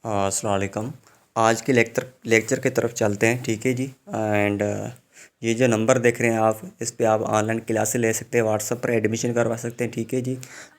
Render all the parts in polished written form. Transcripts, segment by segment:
अस्सलाम वालेकुम। आज के लेक्चर की तरफ चलते हैं, ठीक है जी। एंड ये जो नंबर देख रहे हैं आप, इस पे आप ऑनलाइन क्लासेस ले सकते हैं, व्हाट्सएप पर एडमिशन करवा सकते हैं, ठीक है जी।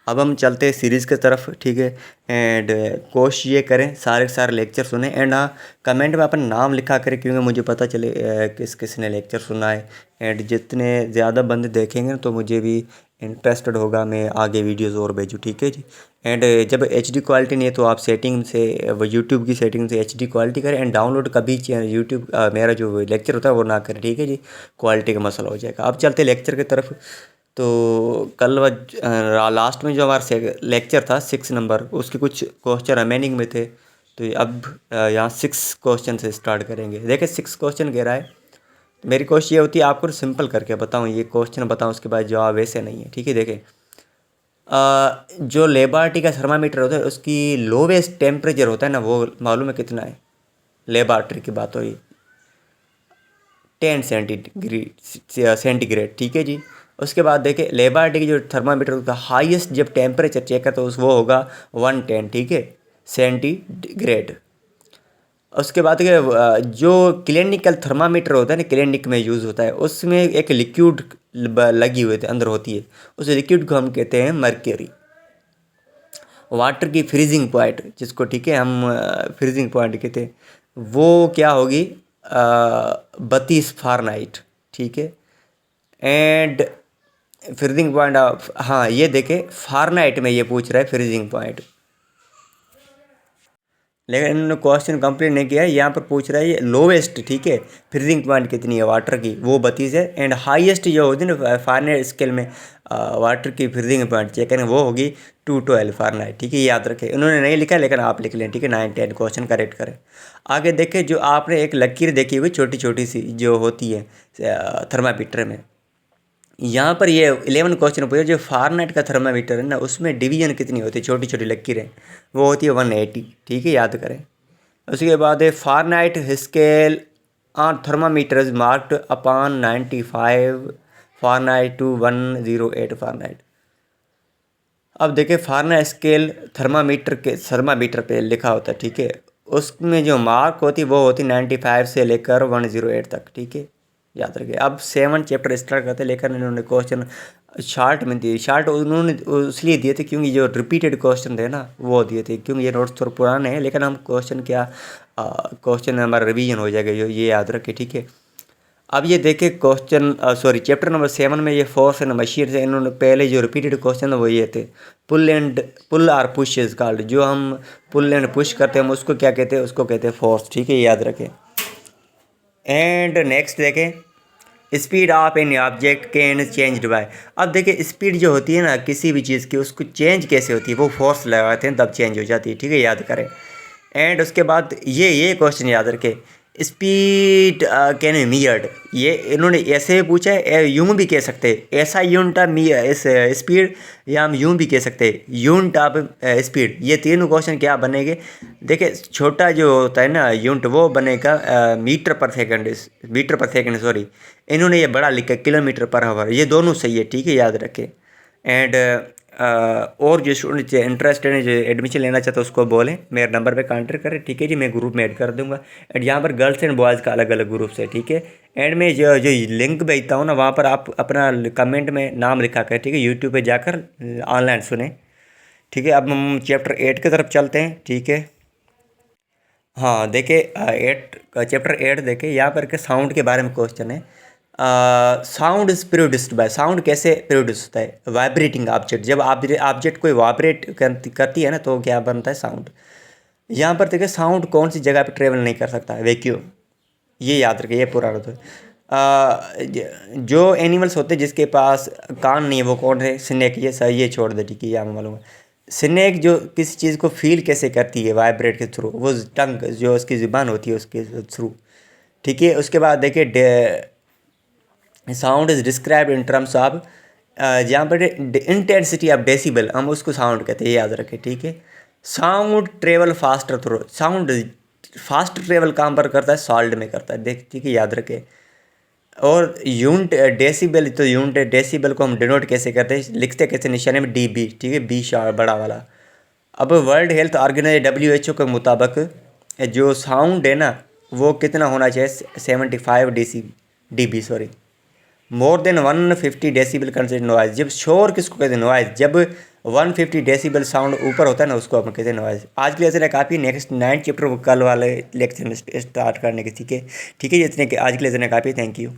अब हम चलते हैं सीरीज़ की तरफ, ठीक है। एंड कोशिश ये करें सारे के सारे लेक्चर सुने। एंड हाँ, कमेंट में अपना नाम लिखा करें, क्योंकि मुझे पता चले किस किस ने लेक्चर सुना है। एंड जितने ज़्यादा बंदे देखेंगे तो मुझे भी इंटरेस्टेड होगा, मैं आगे वीडियोस और भेजूँ, ठीक है जी। एंड जब एचडी क्वालिटी नहीं है तो आप सेटिंग से, वो यूट्यूब की सेटिंग से एचडी क्वालिटी करें। एंड डाउनलोड कभी यूट्यूब मेरा जो लेक्चर होता है वो ना करें, ठीक है जी। क्वालिटी का मसला हो जाएगा। अब चलते लेक्चर की तरफ। तो कल लास्ट में जो हमारा लेक्चर था 6 नंबर, उसके कुछ क्वेश्चन रिमेनिंग में थे। तो अब यहाँ 6 क्वेश्चन से स्टार्ट करेंगे। देखिए 6 क्वेश्चन कह रहा है। मेरी कोशिश ये होती है आपको सिंपल करके बताऊँ, ये क्वेश्चन बताऊँ उसके बाद जवाब वैसे नहीं है, ठीक है। देखें जो लेबार्टी का थर्मामीटर होता है उसकी लोवेस्ट टेम्परेचर होता है ना, वो मालूम है कितना है? लेबार्टी की बात हो रही, 10 सेंटीग्रेड, ठीक है जी। उसके बाद देखें लेबार्टी की जो थर्मामीटर उसका हाईएस्ट जब टेम्परेचर चेक करता है तो वो होगा 110, ठीक है, सेंटीग्रेड। उसके बाद जो क्लिनिकल थर्मामीटर होता है ना, क्लिनिक में यूज़ होता है, उसमें एक लिक्विड लगी हुई थे अंदर होती है, उस लिक्विड को हम कहते हैं मर्क्यूरी। वाटर की फ्रीजिंग पॉइंट जिसको, ठीक है, हम फ्रीजिंग पॉइंट कहते हैं, वो क्या होगी? 32 फ़ारेनहाइट, ठीक है। एंड फ्रीजिंग पॉइंट हाँ ये देखें फ़ारेनहाइट में ये पूछ रहा है फ्रीजिंग पॉइंट, लेकिन इन्होंने क्वेश्चन कंप्लीट नहीं किया है। यहाँ पर पूछ रहा है ये लोवेस्ट, ठीक है, फ्रीजिंग पॉइंट कितनी है वाटर की, वो 32 है। एंड हाईएस्ट जो होती है ना फ़ारेनहाइट स्केल में वाटर की फ्रीजिंग पॉइंट चेक करें, वो होगी 212 फ़ारेनहाइट, ठीक है। ये याद रखें, उन्होंने नहीं लिखा लेकिन आप लिख लें, ठीक है। 9-10 क्वेश्चन करेक्ट करें। आगे देखें, जो आपने एक लकीर देखी हुई छोटी छोटी सी जो होती है थर्मामीटर में, यहाँ पर ये 11 क्वेश्चन पूछे। जो फ़ारेनहाइट का थर्मामीटर है ना, उसमें डिवीजन कितनी होती है, छोटी छोटी लकीरें, वो होती है 180, ठीक है, याद करें। उसके बाद है Fahrenheit scale on thermometer is marked upon 95 Fahrenheit to 108 Fahrenheit. अब देखिए फ़ारेनहाइट स्केल थर्मामीटर पे लिखा होता है, ठीक है। उसमें जो मार्क होती है वो होती 95 से लेकर 108 तक, ठीक है, याद रखिए। अब 7 चैप्टर स्टार्ट करते हैं, लेकिन इन्होंने क्वेश्चन शार्ट में दिए। शार्ट उन्होंने इसलिए दिए थे क्योंकि जो रिपीटेड क्वेश्चन थे ना वो दिए थे, क्योंकि ये नोट्स थोड़े पुराने हैं, लेकिन हम क्वेश्चन क्या क्वेश्चन हमारा रिवीजन हो जाएगा, ये याद रखें, ठीक है। अब ये देखें क्वेश्चन चैप्टर नंबर 7 में ये फोर्स एंड मशीन से इन्होंने पहले जो रिपीटेड क्वेश्चन वो ये थे, पुल आर पुश इज कॉल्ड। जो हम पुल एंड पुश करते हैं हम उसको क्या कहते हैं? उसको कहते हैं फोर्स, ठीक है, याद रखें। एंड नेक्स्ट देखें, speed of an object can change bye. अब देखिए स्पीड जो होती है ना किसी भी चीज़ की, उसको चेंज कैसे होती है? वो फोर्स लगाते हैं तब चेंज हो जाती है, ठीक है, याद करें। एंड उसके बाद ये क्वेश्चन याद रखें, स्पीड कैन बी मीयर्ड। ये इन्होंने ऐसे भी पूछा है, यूं भी कह सकते हैं, ऐसा यूनिट ऑफ इस स्पीड, या हम यूं भी कह सकते हैं यूनिट ऑफ स्पीड। ये तीनों क्वेश्चन क्या बनेंगे? देखिए छोटा जो होता है ना यूनिट, वो बनेगा मीटर पर सेकेंड सॉरी। इन्होंने ये बड़ा लिखा किलोमीटर पर आवर, ये दोनों सही है, ठीक है, याद रखें। एंड और जो स्टूडेंट इंटरेस्टेड है, जो एडमिशन लेना चाहता है उसको बोलें मेरे नंबर पे कांटेक्ट करें, ठीक है जी, मैं ग्रुप में ऐड कर दूंगा। एंड यहाँ पर गर्ल्स एंड बॉयज़ का अलग अलग ग्रुप्स है, ठीक है। एंड में जो लिंक भेजता हूँ ना, वहाँ पर आप अपना कमेंट में नाम लिखा कर, ठीक है, यूट्यूब पे जाकर ऑनलाइन सुने, ठीक है। अब हम चैप्टर 8 की तरफ चलते हैं, ठीक है। हाँ देखिए चैप्टर 8 देखिए, यहाँ पर के साउंड के बारे में क्वेश्चन है। Sound is produced by, sound कैसे प्रोड्यूस होता है? वाइब्रेटिंग ऑब्जेक्ट, जब ऑब्जेक्ट कोई वाइब्रेट करती है ना तो क्या बनता है? साउंड। यहाँ पर देखिए साउंड कौन सी जगह पे ट्रेवल नहीं कर सकता है? वैक्यूम, ये याद रखिए, ये पूरा होता है। जो एनिमल्स होते हैं जिसके पास कान नहीं है वो कौन है? स्नेक। ये सही, ये छोड़ दे, ठीक है, ये हमें मालूम है। स्नेक जो किसी चीज़ को फील कैसे करती है? वाइब्रेट के थ्रू, वो टंग जो उसकी ज़ुबान होती है उसके थ्रू, ठीक है। उसके बाद देखिए sound is describe in terms of, जहाँ पर इंटेंसिटी ऑफ डेसिबल, हम उसको साउंड कहते हैं, याद रखें, ठीक है। Sound travel faster through, sound fast travel कहाँ पर करता है? सॉल्ड में करता है, देख, ठीक है, याद रखें। और यूनिट डेसिबल, तो यूनिट डेसिबल को हम डिनोट कैसे करते हैं? लिखते कैसे? निशाने में डी बी, ठीक है, बी शार्प बड़ा वाला। अब वर्ल्ड हेल्थ ऑर्गेनाइजेशन WHO के मुताबिक जो साउंड है ना वो कितना होना चाहिए 75 dB sorry more than 150 decibel consider noise. जब शोर किसको कहते हैं नॉइज, जब 150 डेसिबल साउंड ऊपर होता है ना उसको अपन कहते हैं नॉइज। आज के लिए इतना काफ़ी, नेक्स्ट 9 चैप्टर कल वाले लेक्चर में स्टार्ट करने के, ठीक है ये इतने आज के लिए इतना काफ़ी। Thank you.